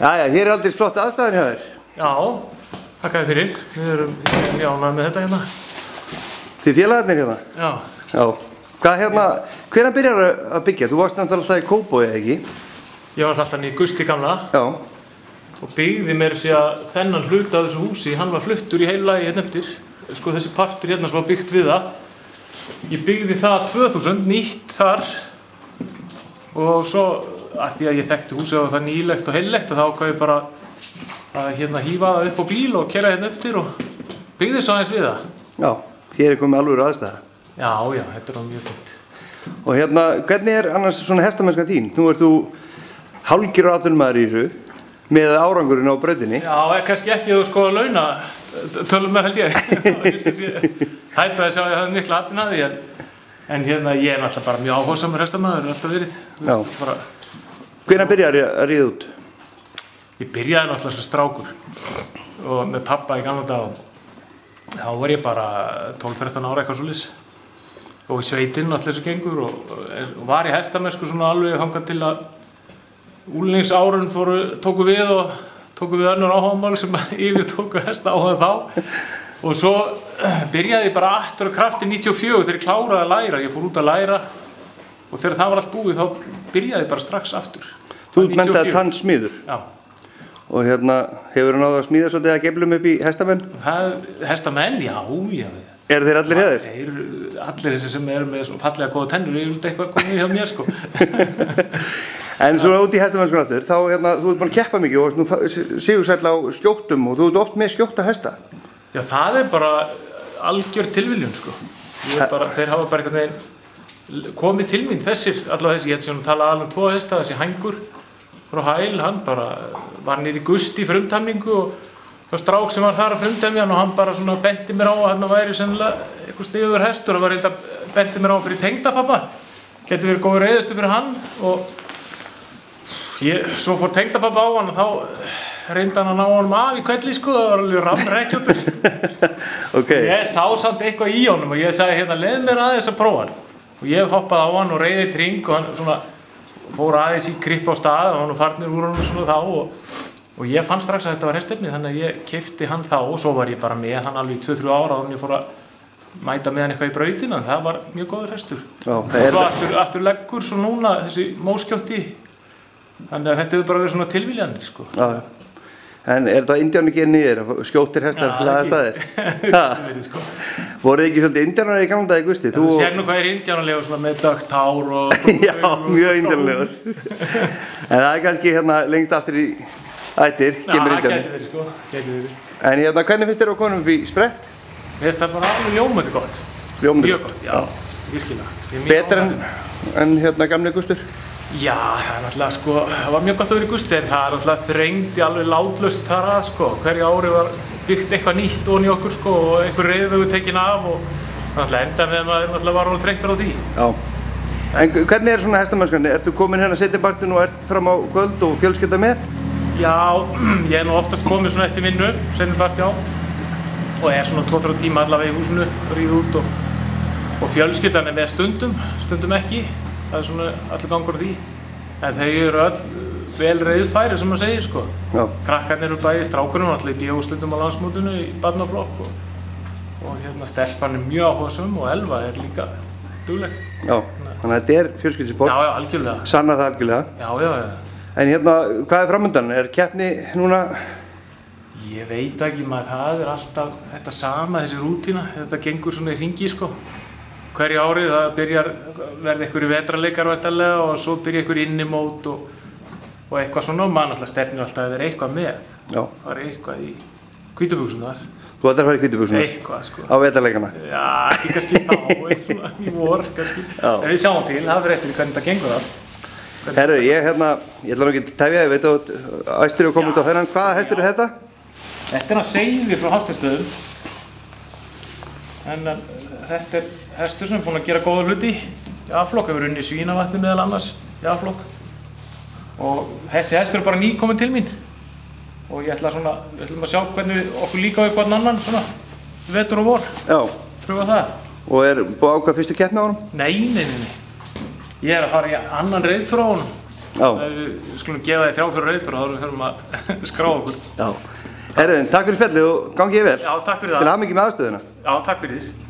Jæja, hér aldrei flott aðstæður hjá þér. Já, þakka þér fyrir. Við erum mjög ánægðir með þetta hérna. Þið félagarnir hérna? Já. Já. Hvað hvenær byrjar að byggja? Þú varst náttúrulega alltaf í Kópavogi, eða ekki? Ég var alltaf í Gusti gamla. Já. Og byggði mér að þennan hluta af þessu húsi, hann var fluttur í heilagi hérna eftir. Sko þessi partur hérna sem var byggt við það. Ég byggði það 2000, nýtt þar. Og svo, að því að ég þekkti húsið og það nýlegt og heillegt, þá ákvað ég bara að hérna hífa það upp á bíl og keyra hérna eftir og byggði svo aðeins við það. Já, hér komið alvöru aðstæða. Já, þetta var mjög fint. Og hérna, hvernig annars svona hestamennskan þín? Nú ert þú hálfgerður atvinnumaður í þessu, með árangurinn á brautinni. Já, kannski ekki að sko launa, tölum mér held ég. Hæpaði að sjá að ég hafði mikla atvinnu að því, en hérna ég náttúrulega bara mjög áhugasamur hestamaður, alltaf verið. Já. Hvenær byrjaði að ríða út? Ég byrjaði náttúrulega sem strákur og með pappa í gamla daga. Þá var ég bara 12-13 ára eitthvað svoleiðis og í sveitinn allir þessu gengur og var í hestamennsku svona alveg þangað til að úlingsárun tóku við önnur áhugamál sem yfir tóku hestaáhuga þá og svo byrjaði ég bara aftur af krafti 94 þegar ég kláraði að læra. Ég fór út að læra og þegar það var allt búið þá byrjaði ég bara strax aftur. Þú menntaði tannsmiður? Já. Og hérna, hefur þú náð að smíða svolítið að geflum upp í hestamenn? Hestamenn, já. Eru þeir allir hjá þér? Þeir eru allir þessi sem eru með fallega góða tennur, ég vildi eitthvað komið hjá mér sko. En svona út í hestamennsku náttúr, þá hérna, þú ert búin að keppa mikið og nú sigursæll á skjóttum og þú ert oft með skjótta hesta. Já, það er bara algjör tilviljun sko. Þeir hafa bara einhvern veginn komið til mín þessir, allavega þessi, ég hef svona talað alveg um 2 hesta, þessi Hængur frá Hæl, hann bara var niður í Gusti í frumtæmningu og það var strák sem var þar að frumtæmja hann og hann bara svona benti mér á að hann væri sennilega eitthvað sniðugur hestur og var reynda benti mér á fyrir tengdapappa, geti verið góður reiðustu fyrir hann og svo fór tengdapappa á hann og þá reynda hann að ná honum af í kvelli sko, það var alveg rammrekkjóttur. Okay. Ég sá samt eitthvað í honum og ég sagði hérna leið mér aðeins að prófa hann. Og ég hoppaði á hann og reiði í tring og hann svona fór aðeins í kripp á stað og hann farnir úr honum svona þá og ég fann strax að þetta var hestefni þannig að ég keypti hann þá og svo var ég bara með hann alveg í 2-3 ára og ég fór að mæta með hann eitthvað í brautina en það var mjög góður hestur. Og svo aftur leggur svo núna þessi móskjótti þannig að þetta hefur bara verið svona tilviljanir sko. Já. En er þetta indjánu genið niður, skjóttir hestar hlaðast að þér? Sko. Voruð ekki svolítið indjánar í gamla daga í Gusti? Þú sér nú hvað er indjánulegur svona með dökkt hár og... Já, mjög indjánulegur. En það er kannski hérna lengst aftur í ættir, kemur indjánu. Já, það gæti verið sko, gæti verið. En hérna, hvernig finnst þér að konum upp í sprett? Mér finnst það bara alveg ljómandi gott. Ljómandi? Mjög gott, já, virkilega. Betra en hérna gamli Gustur? Já, það er náttúrulega sko, það var mjög gott að vera í Gusti en það er náttúrulega þrengdi alveg látlaust þar að sko. Hverju ári var byggt eitthvað nýtt ofan í okkur sko og einhver reiðvögu tekin af og náttúrulega enda með maður náttúrulega var hún þreyttur á því. Já. En hvernig er svona hestamennskan? Ertu komin hérna seinnipartinn og ert fram á kvöld og fjölskylda með? Já, ég er nú oftast komin svona eftir vinnu, seinniparti á og er svona 2-3 tíma allavega í húsinu, ríð út og fjölskyldan er með stundum ekki. Það er svona allir gangur á því. En þau eru öll vel reiðfæri sem maður segir sko. Já. Krakkarnir eru bæði strákunum alltaf í B-úrslitum á landsmótinu í barnaflokk og hérna stelpan er mjög áhugasöm og Elva er líka dugleg. Já, þannig að þetta er fjölskyldusport. Já, algjörlega. Sannar það algjörlega. Já. En hérna, hvað er framundan? Er keppni núna? Ég veit ekki maður, það er alltaf þetta sama, þessi rútína. Þetta gengur svona í hringi sko. Hverju árið það verði einhverju vetrarleikar væntanlega og svo byrja einhverju innimót og eitthvað svona og maður alltaf stefnir alltaf að vera eitthvað með. Já. Það er eitthvað í hvítubuxurnar. Þú ætlar að fara í hvítubuxurnar? Eitthvað sko. Á vetrarleikana? Já, ekki kannski þá, eitthvað í vor kannski. Já. En við sjáum til, það verður eftir hvernig þetta gengur allt. Herru, ég ætla nú ekki að tefja, ég veit að æstur og komið út á þennan. Hvaða hestur er þetta? Þetta er að segja frá Hafsteinstöðum. En þetta er hestur sem er búinn að gera góða hluti í A-flokk, hefur unnið Svínavatni meðal annars í A-flokk og þessi hestur er bara nýkominn til mín og ég ætla svona, við ætlum að sjá hvernig okkur líka við hvern annan svona vetur og vor. Já. Pröfa það. Og er búið ákvað fyrstu keppni á honum? Nei. Ég er að fara í annan reiðtúr á honum Já. Við skulum gefa þið 3-4 reytur og þá erum við að skrá okkur. Já. Herriðin, takk fyrir spjallið og gangið vel. Já, takk fyrir það. Til hamingju með aðstöðuna. Já, takk fyrir þér.